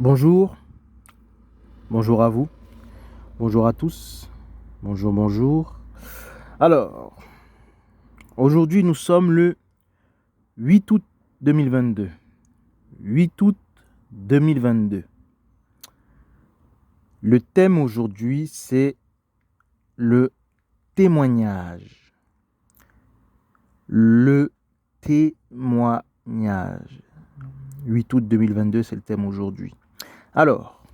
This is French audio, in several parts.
Bonjour, bonjour à vous, bonjour à tous, bonjour, bonjour. Alors, aujourd'hui nous sommes le 8 août 2022. 8 août 2022. Le thème aujourd'hui c'est le témoignage. Le témoignage. 8 août 2022, c'est le thème aujourd'hui. Alors,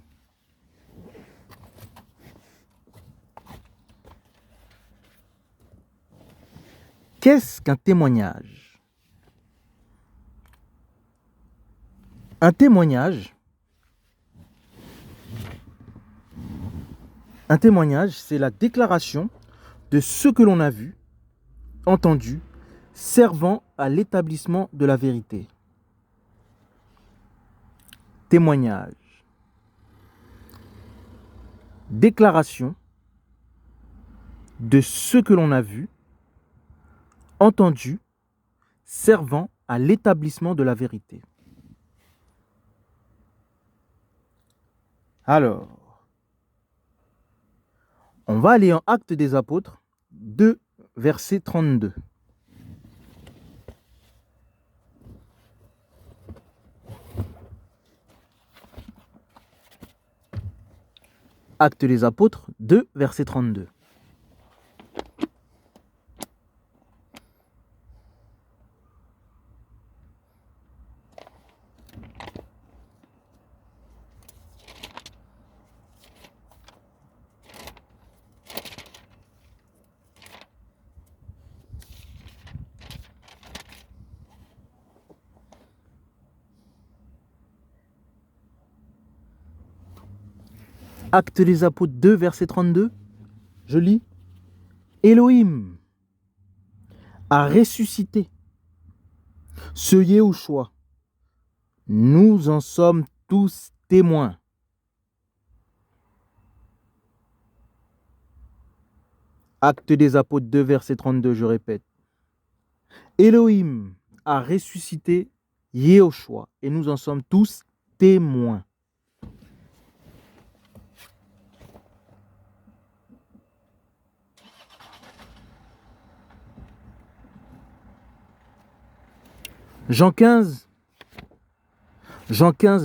qu'est-ce qu'un témoignage? Un témoignage, c'est la déclaration de ce que l'on a vu, entendu, servant à l'établissement de la vérité. Témoignage. Déclaration de ce que l'on a vu, entendu, servant à l'établissement de la vérité. Alors, on va aller en Actes des Apôtres 2, verset 32. Actes des Apôtres 2, verset 32. Actes des Apôtres 2, verset 32. Je lis. Elohim a ressuscité ce Yehoshua. Nous en sommes tous témoins. Actes des Apôtres 2, verset 32, je répète. Elohim a ressuscité Yehoshua et nous en sommes tous témoins. Jean 15,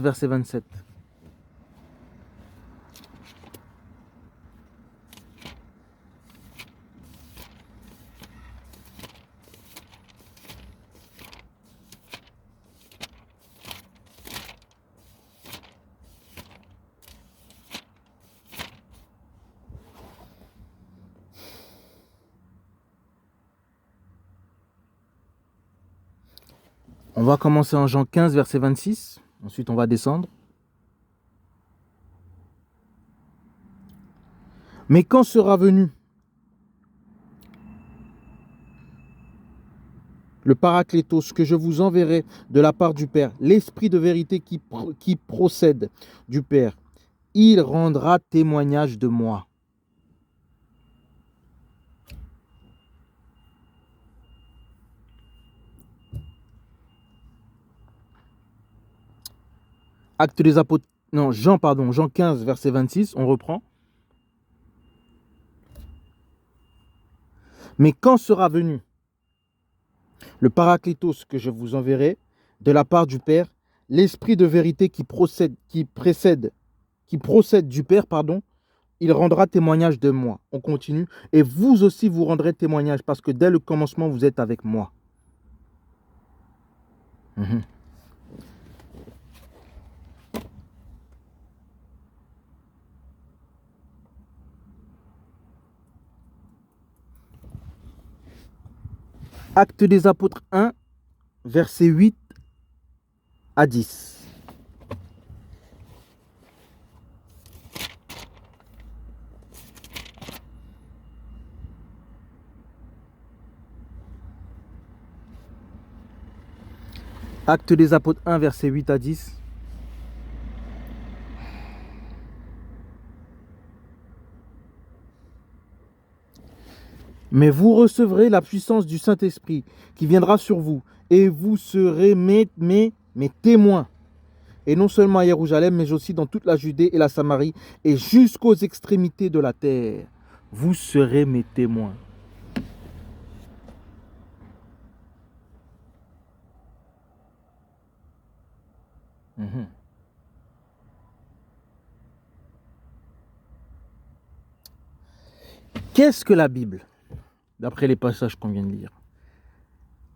verset 27. On va commencer en Jean 15, verset 26. Ensuite, on va descendre. Mais quand sera venu le Paraclétos que je vous enverrai de la part du Père, l'Esprit de vérité qui procède du Père, il rendra témoignage de moi. Actes des Apôtres, non, Jean 15, verset 26, on reprend. Mais quand sera venu le Paraclétos que je vous enverrai de la part du Père, l'Esprit de vérité qui procède du Père, il rendra témoignage de moi. On continue. Et vous aussi, vous rendrez témoignage parce que dès le commencement, vous êtes avec moi. Actes des Apôtres 1, versets 8 à 10. Actes des Apôtres 1, versets 8 à 10. Mais vous recevrez la puissance du Saint-Esprit qui viendra sur vous, et vous serez mes témoins. et non seulement à Jérusalem, mais aussi dans toute la Judée et la Samarie, et jusqu'aux extrémités de la terre. Vous serez mes témoins. Mhm. Qu'est-ce que la Bible, d'après les passages qu'on vient de lire?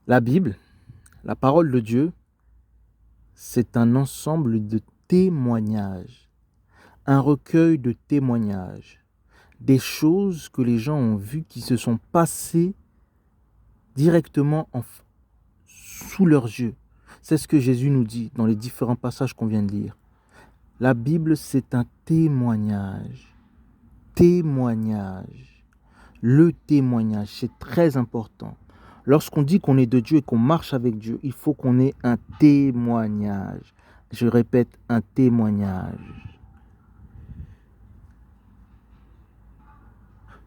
La Bible, la parole de Dieu, c'est un ensemble de témoignages, un recueil de témoignages, des choses que les gens ont vues qui se sont passées directement sous leurs yeux. C'est ce que Jésus nous dit dans les différents passages qu'on vient de lire. La Bible, c'est un témoignage. Témoignage. Le témoignage, c'est très important. Lorsqu'on dit qu'on est de Dieu et qu'on marche avec Dieu, il faut qu'on ait un témoignage. Je répète, un témoignage.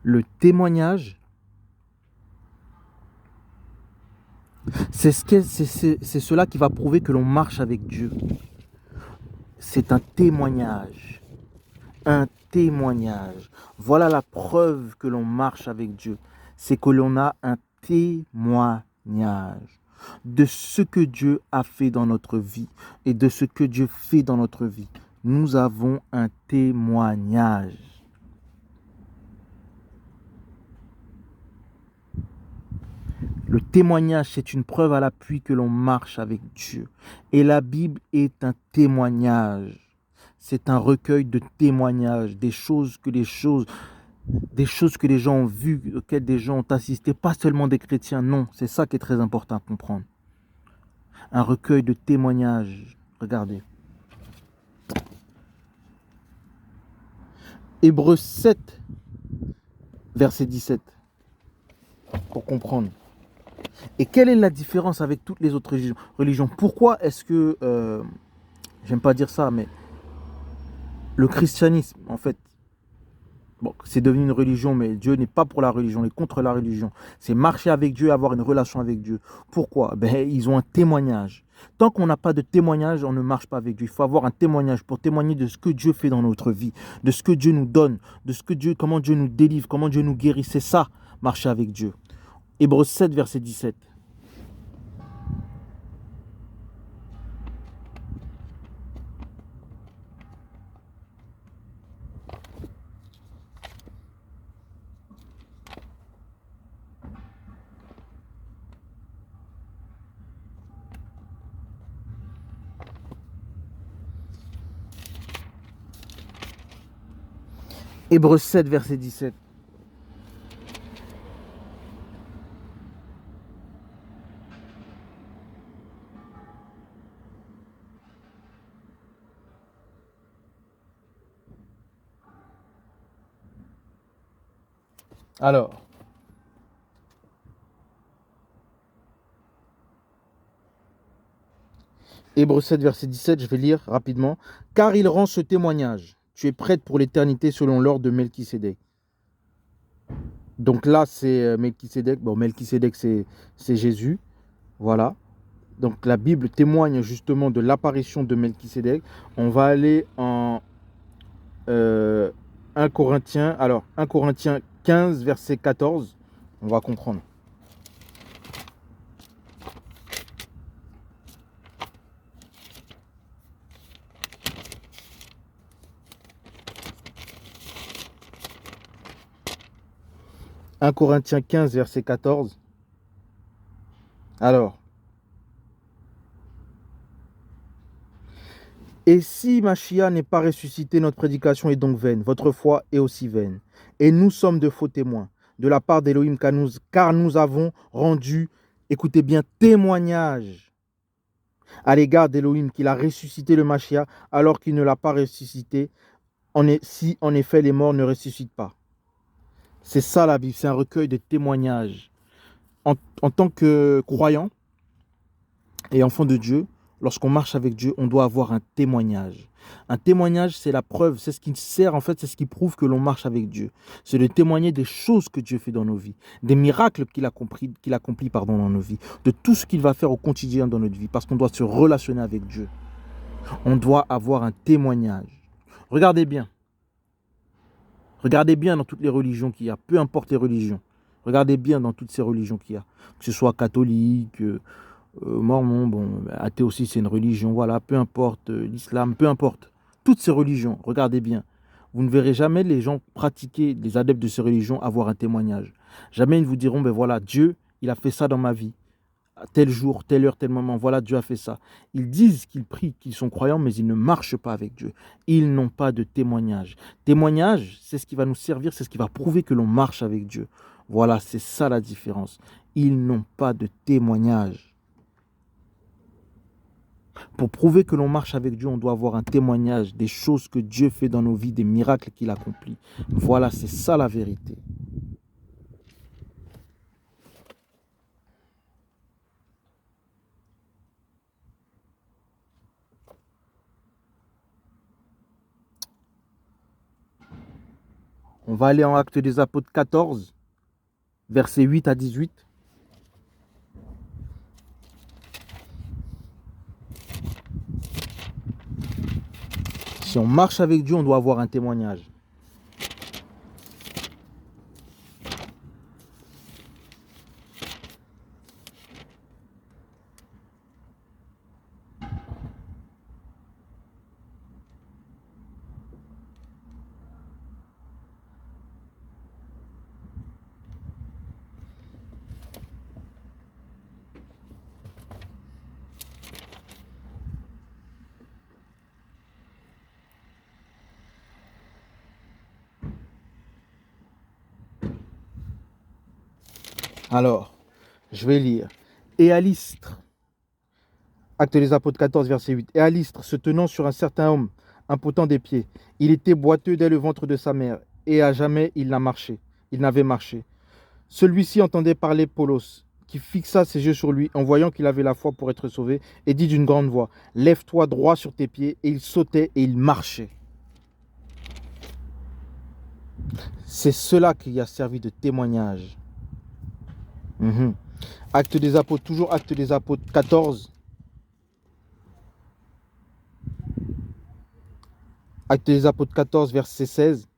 Le témoignage, c'est cela qui va prouver que l'on marche avec Dieu. C'est un témoignage. Un témoignage. Voilà la preuve que l'on marche avec Dieu. C'est que l'on a un témoignage de ce que Dieu a fait dans notre vie et de ce que Dieu fait dans notre vie. Nous avons un témoignage. Le témoignage, c'est une preuve à l'appui que l'on marche avec Dieu. Et la Bible est un témoignage. C'est un recueil de témoignages, des choses que les gens ont vues, auxquelles des gens ont assisté, pas seulement des chrétiens, non, c'est ça qui est très important à comprendre. Un recueil de témoignages, regardez. Hébreux 7, verset 17, pour comprendre. Et quelle est la différence avec toutes les autres religions? Pourquoi est-ce que, j'aime pas dire ça, mais le christianisme, en fait, bon, c'est devenu une religion, mais Dieu n'est pas pour la religion, il est contre la religion. C'est marcher avec Dieu, avoir une relation avec Dieu. Pourquoi? Ils ont un témoignage. Tant qu'on n'a pas de témoignage, on ne marche pas avec Dieu. Il faut avoir un témoignage pour témoigner de ce que Dieu fait dans notre vie, de ce que Dieu nous donne, de ce que comment Dieu nous délivre, comment Dieu nous guérit. C'est ça, marcher avec Dieu. Hébreux 7, verset 17. Hébreux 7, verset 17. Alors, Hébreux 7, verset 17, je vais lire rapidement. Car il rend ce témoignage. Tu es prête pour l'éternité selon l'ordre de Melchisédek. Donc là, c'est Melchisédek. Bon, Melchisédek, c'est Jésus. Voilà. Donc la Bible témoigne justement de l'apparition de Melchisédek. On va aller en 1 Corinthiens. Alors, 1 Corinthiens 15, verset 14. On va comprendre. 1 Corinthiens 15, verset 14. Alors, et si Machia n'est pas ressuscité, notre prédication est donc vaine, votre foi est aussi vaine. Et nous sommes de faux témoins de la part d'Élohim, car nous avons rendu, écoutez bien, témoignage à l'égard d'Élohim qu'il a ressuscité le Machia alors qu'il ne l'a pas ressuscité, si en effet les morts ne ressuscitent pas. C'est ça la Bible, c'est un recueil de témoignages. En tant que croyant et enfant de Dieu, lorsqu'on marche avec Dieu, on doit avoir un témoignage. Un témoignage, c'est la preuve, c'est ce qui sert, en fait, c'est ce qui prouve que l'on marche avec Dieu. C'est de témoigner des choses que Dieu fait dans nos vies, des miracles qu'il accomplit dans nos vies, de tout ce qu'il va faire au quotidien dans notre vie, parce qu'on doit se relationner avec Dieu. On doit avoir un témoignage. Regardez bien. Regardez bien dans toutes les religions qu'il y a, peu importe les religions. Regardez bien dans toutes ces religions qu'il y a. Que ce soit catholique, mormon, bon, athée aussi c'est une religion, voilà, peu importe, l'islam, peu importe. Toutes ces religions, regardez bien. Vous ne verrez jamais les gens pratiquer, les adeptes de ces religions, avoir un témoignage. Jamais ils vous diront, ben voilà, Dieu, il a fait ça dans ma vie. À tel jour, telle heure, tel moment, voilà, Dieu a fait ça. Ils disent qu'ils prient, qu'ils sont croyants, mais ils ne marchent pas avec Dieu. Ils n'ont pas de témoignage. Témoignage, c'est ce qui va nous servir, c'est ce qui va prouver que l'on marche avec Dieu. Voilà, c'est ça la différence. Ils n'ont pas de témoignage. Pour prouver que l'on marche avec Dieu, on doit avoir un témoignage des choses que Dieu fait dans nos vies, des miracles qu'il accomplit. Voilà, c'est ça la vérité. On va aller en Actes des Apôtres 14, versets 8 à 18. Si on marche avec Dieu, on doit avoir un témoignage. Alors, je vais lire. Et à Lystre, Actes des Apôtres 14, verset 8. Et à Lystre, se tenant sur un certain homme, impotent des pieds, il était boiteux dès le ventre de sa mère, et à jamais il n'a marché. Il n'avait marché. Celui-ci entendait parler Paulos, qui fixa ses yeux sur lui en voyant qu'il avait la foi pour être sauvé, et dit d'une grande voix, lève-toi droit sur tes pieds. Et il sautait et il marchait. C'est cela qui a servi de témoignage. Actes des Apôtres, toujours Actes des Apôtres 14. Actes des Apôtres 14, verset 16.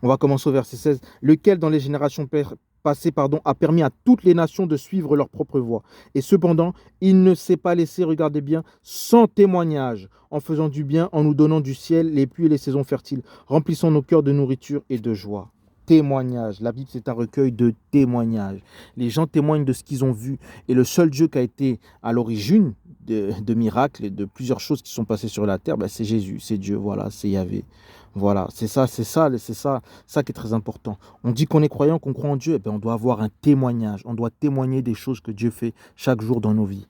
On va commencer au verset 16. Lequel, dans les générations passées, a permis à toutes les nations de suivre leur propre voie. Et cependant, il ne s'est pas laissé, regardez bien, sans témoignage, en faisant du bien, en nous donnant du ciel les pluies et les saisons fertiles, remplissant nos cœurs de nourriture et de joie. Témoignage. La Bible, c'est un recueil de témoignages. Les gens témoignent de ce qu'ils ont vu. Et le seul Dieu qui a été à l'origine de miracles et de plusieurs choses qui sont passées sur la terre, c'est Jésus, c'est Dieu, voilà, c'est Yahvé. Voilà, c'est ça qui est très important. On dit qu'on est croyant, qu'on croit en Dieu, on doit avoir un témoignage. On doit témoigner des choses que Dieu fait chaque jour dans nos vies.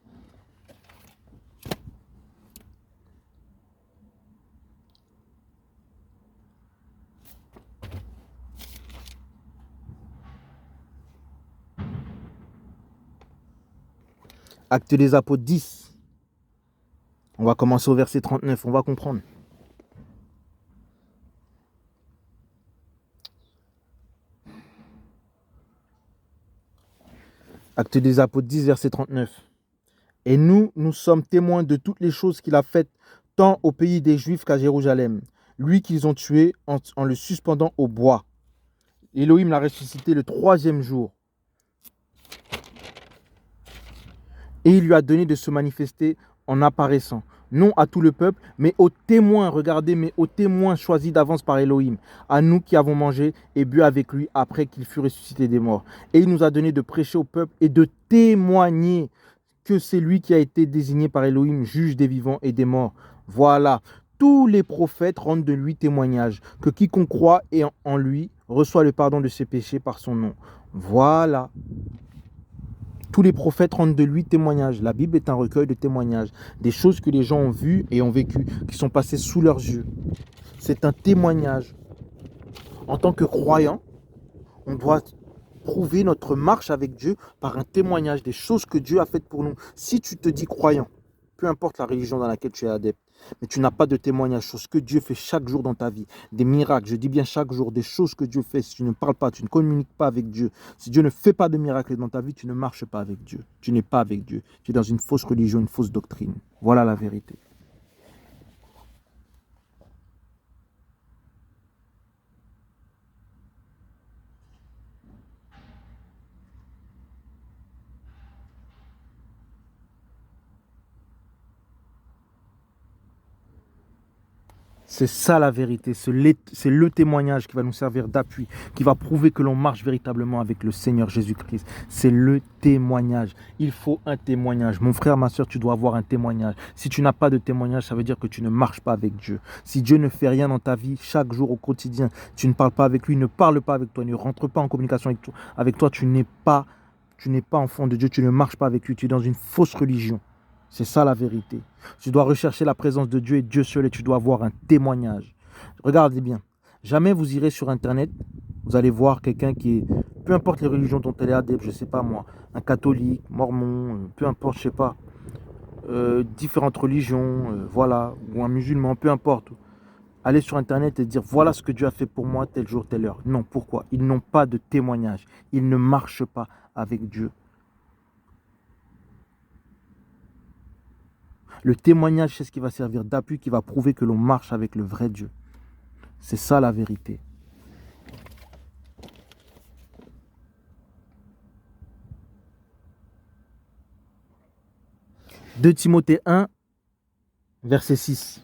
Actes des Apôtres 10. On va commencer au verset 39, on va comprendre. Actes des Apôtres 10, verset 39. Et nous sommes témoins de toutes les choses qu'il a faites, tant au pays des Juifs qu'à Jérusalem. Lui qu'ils ont tué en le suspendant au bois. Elohim l'a ressuscité le 3e jour. Et il lui a donné de se manifester en apparaissant, non à tout le peuple, mais aux témoins, regardez, mais aux témoins choisis d'avance par Elohim, à nous qui avons mangé et bu avec lui après qu'il fut ressuscité des morts. Et il nous a donné de prêcher au peuple et de témoigner que c'est lui qui a été désigné par Elohim, juge des vivants et des morts. Voilà, tous les prophètes rendent de lui témoignage, que quiconque croit et en lui reçoit le pardon de ses péchés par son nom. Voilà. Tous les prophètes rendent de lui témoignage. La Bible est un recueil de témoignages, des choses que les gens ont vues et ont vécues, qui sont passées sous leurs yeux. C'est un témoignage. En tant que croyant, on doit prouver notre marche avec Dieu par un témoignage des choses que Dieu a faites pour nous. Si tu te dis croyant, peu importe la religion dans laquelle tu es adepte, mais tu n'as pas de témoignage sur ce que Dieu fait chaque jour dans ta vie, des miracles, je dis bien chaque jour, des choses que Dieu fait, si tu ne parles pas, tu ne communiques pas avec Dieu, si Dieu ne fait pas de miracles dans ta vie, tu ne marches pas avec Dieu, tu n'es pas avec Dieu, tu es dans une fausse religion, une fausse doctrine. Voilà la vérité. C'est ça la vérité, c'est le témoignage qui va nous servir d'appui, qui va prouver que l'on marche véritablement avec le Seigneur Jésus-Christ. C'est le témoignage. Il faut un témoignage. Mon frère, ma soeur, tu dois avoir un témoignage. Si tu n'as pas de témoignage, ça veut dire que tu ne marches pas avec Dieu. Si Dieu ne fait rien dans ta vie, chaque jour au quotidien, tu ne parles pas avec lui, ne parle pas avec toi, ne rentre pas en communication avec toi, tu n'es pas enfant de Dieu, tu ne marches pas avec lui, tu es dans une fausse religion. C'est ça la vérité. Tu dois rechercher la présence de Dieu et Dieu seul et tu dois avoir un témoignage. Regardez bien. Jamais vous irez sur Internet, vous allez voir quelqu'un qui est, peu importe les religions dont elle est adepte, je ne sais pas moi, un catholique, mormon, peu importe, je ne sais pas, différentes religions, voilà, ou un musulman, peu importe. Aller sur Internet et dire voilà ce que Dieu a fait pour moi tel jour, telle heure. Non, pourquoi? Ils n'ont pas de témoignage. Ils ne marchent pas avec Dieu. Le témoignage, c'est ce qui va servir d'appui, qui va prouver que l'on marche avec le vrai Dieu. C'est ça la vérité. De Timothée 1, verset 6.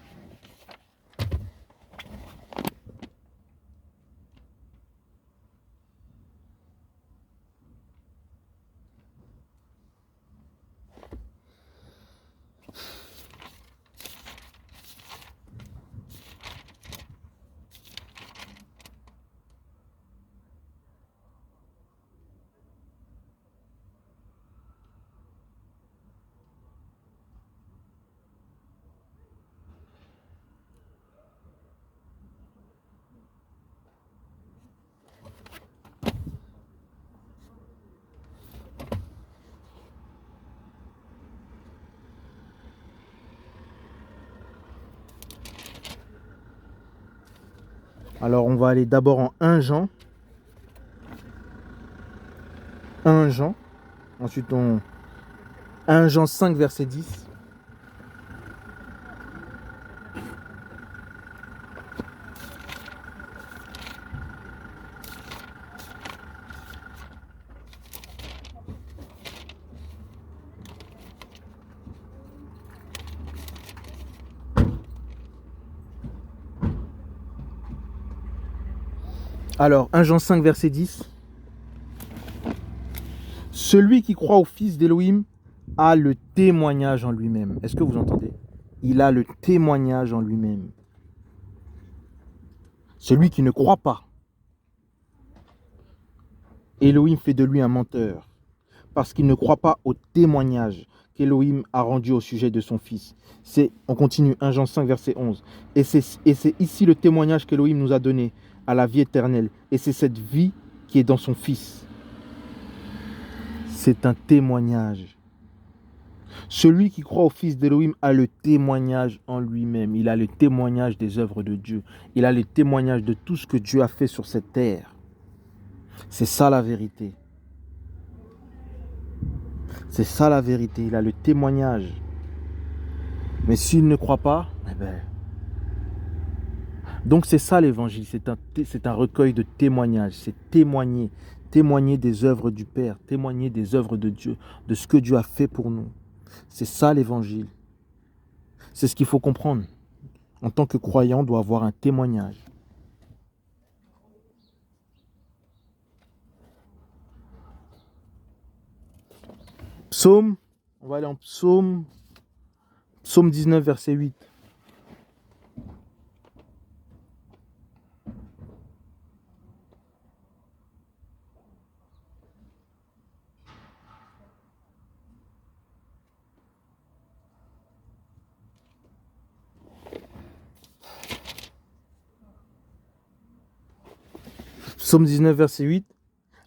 Alors on va aller d'abord en 1 Jean. 1 Jean. Ensuite on 1 Jean 5, verset 10. Alors 1 Jean 5, verset 10. Celui qui croit au Fils d'Élohim a le témoignage en lui-même. Est-ce que vous entendez? Il a le témoignage en lui-même. Celui qui ne croit pas, Elohim fait de lui un menteur, parce qu'il ne croit pas au témoignage qu'Elohim a rendu au sujet de son Fils. On continue, 1 Jean 5, verset 11. Et c'est ici le témoignage qu'Elohim nous a donné à la vie éternelle. Et c'est cette vie qui est dans son Fils. C'est un témoignage. Celui qui croit au Fils d'Elohim a le témoignage en lui-même. Il a le témoignage des œuvres de Dieu. Il a le témoignage de tout ce que Dieu a fait sur cette terre. C'est ça la vérité. C'est ça la vérité. Il a le témoignage. Mais s'il ne croit pas, eh ben... Donc c'est ça l'évangile. C'est un recueil de témoignages. C'est témoigner. Témoigner des œuvres du Père. Témoigner des œuvres de Dieu. De ce que Dieu a fait pour nous. C'est ça l'évangile. C'est ce qu'il faut comprendre. En tant que croyant, on doit avoir un témoignage. Psaume, on va aller en psaume 19, verset 8. Psaume 19, verset 8.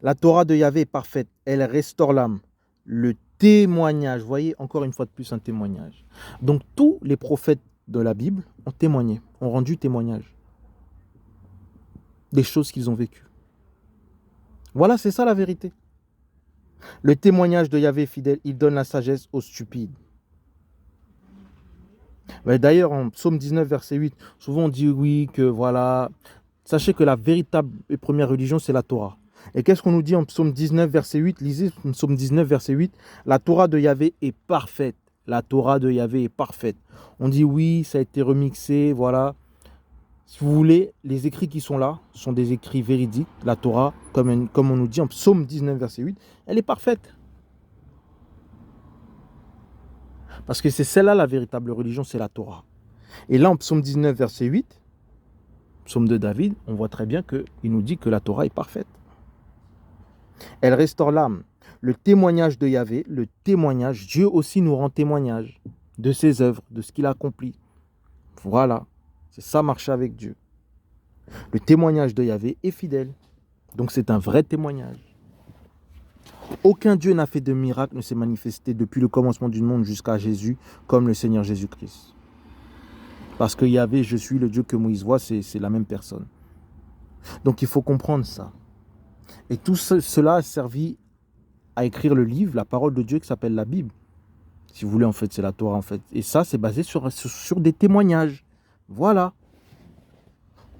La Torah de Yahvé est parfaite, elle restaure l'âme. Le témoignage. Vous voyez, encore une fois de plus, un témoignage. Donc, tous les prophètes de la Bible ont témoigné, ont rendu témoignage des choses qu'ils ont vécues. Voilà, c'est ça la vérité. Le témoignage de Yahvé fidèle, il donne la sagesse aux stupides. D'ailleurs, en Psaume 19, verset 8, souvent on dit oui, que voilà. Sachez que la véritable et première religion, c'est la Torah. Et qu'est-ce qu'on nous dit en Psaume 19, verset 8? Lisez Psaume 19, verset 8. La Torah de Yahvé est parfaite. La Torah de Yahvé est parfaite. On dit oui, ça a été remixé, voilà. Si vous voulez, les écrits qui sont là sont des écrits véridiques. La Torah, comme on nous dit en Psaume 19, verset 8, elle est parfaite. Parce que c'est celle-là la véritable religion, c'est la Torah. Et là, en Psaume 19, verset 8, Psaume de David, on voit très bien qu'il nous dit que la Torah est parfaite. Elle restaure l'âme. Le témoignage de Yahvé, le témoignage, Dieu aussi nous rend témoignage de ses œuvres, de ce qu'il a accompli. Voilà, c'est ça marcher avec Dieu. Le témoignage de Yahvé est fidèle. Donc c'est un vrai témoignage. Aucun Dieu n'a fait de miracle, ne s'est manifesté depuis le commencement du monde jusqu'à Jésus, comme le Seigneur Jésus-Christ. Parce que Yahvé, je suis le Dieu que Moïse voit, c'est la même personne. Donc il faut comprendre ça. Et tout cela a servi à écrire le livre, la parole de Dieu qui s'appelle la Bible. Si vous voulez, en fait, c'est la Torah, en fait. Et ça, c'est basé sur des témoignages. Voilà.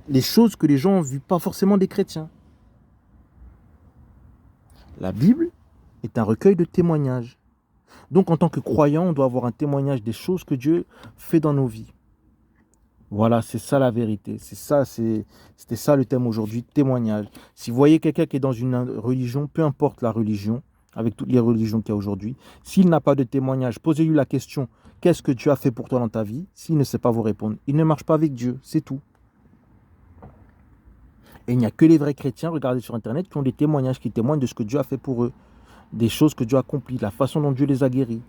Les choses que les gens ont vues, pas forcément des chrétiens. La Bible est un recueil de témoignages. Donc, en tant que croyant, on doit avoir un témoignage des choses que Dieu fait dans nos vies. Voilà, c'est ça la vérité. C'était ça le thème aujourd'hui, témoignage. Si vous voyez quelqu'un qui est dans une religion, peu importe la religion, avec toutes les religions qu'il y a aujourd'hui, s'il n'a pas de témoignage, posez-lui la question, qu'est-ce que Dieu a fait pour toi dans ta vie? S'il ne sait pas vous répondre, il ne marche pas avec Dieu, c'est tout. Et il n'y a que les vrais chrétiens, regardez sur Internet, qui ont des témoignages, qui témoignent de ce que Dieu a fait pour eux, des choses que Dieu a accomplies, la façon dont Dieu les a guéris.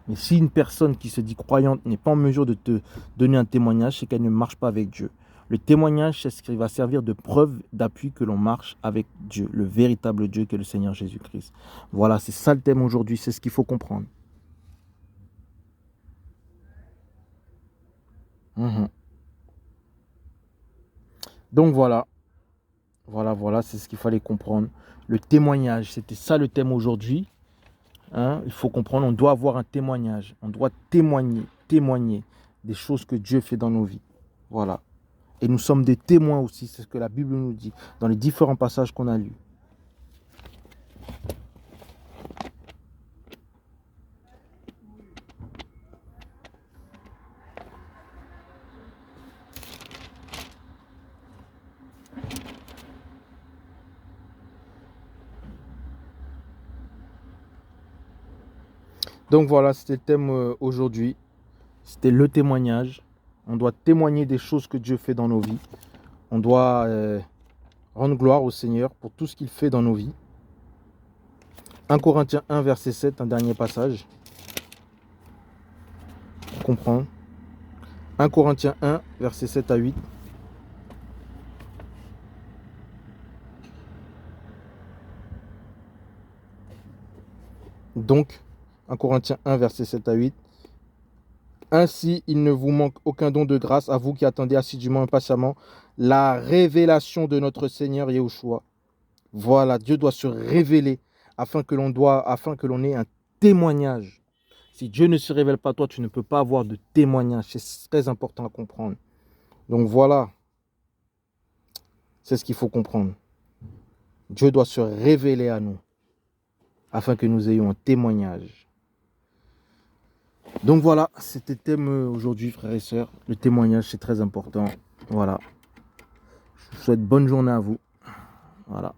Mais si une personne qui se dit croyante n'est pas en mesure de te donner un témoignage, c'est qu'elle ne marche pas avec Dieu. Le témoignage, c'est ce qui va servir de preuve, d'appui que l'on marche avec Dieu, le véritable Dieu qui est le Seigneur Jésus-Christ. Voilà, c'est ça le thème aujourd'hui, c'est ce qu'il faut comprendre. Donc voilà, c'est ce qu'il fallait comprendre. Le témoignage, c'était ça le thème aujourd'hui. Il faut comprendre, on doit avoir un témoignage. On doit témoigner des choses que Dieu fait dans nos vies. Voilà. Et nous sommes des témoins aussi, c'est ce que la Bible nous dit, dans les différents passages qu'on a lus. Donc voilà, c'était le thème aujourd'hui. C'était le témoignage. On doit témoigner des choses que Dieu fait dans nos vies. On doit rendre gloire au Seigneur pour tout ce qu'il fait dans nos vies. 1 Corinthiens 1, verset 7, un dernier passage. Pour comprendre. 1 Corinthiens 1, verset 7 à 8. Donc, 1 Corinthiens 1, verset 7 à 8. Ainsi, il ne vous manque aucun don de grâce à vous qui attendez assidûment, impatiemment, la révélation de notre Seigneur Yahushua. Voilà, Dieu doit se révéler afin que l'on ait un témoignage. Si Dieu ne se révèle pas, toi, tu ne peux pas avoir de témoignage. C'est très important à comprendre. Donc voilà, c'est ce qu'il faut comprendre. Dieu doit se révéler à nous afin que nous ayons un témoignage. Donc voilà, c'était le thème aujourd'hui, frères et sœurs. Le témoignage, c'est très important. Voilà. Je vous souhaite bonne journée à vous. Voilà.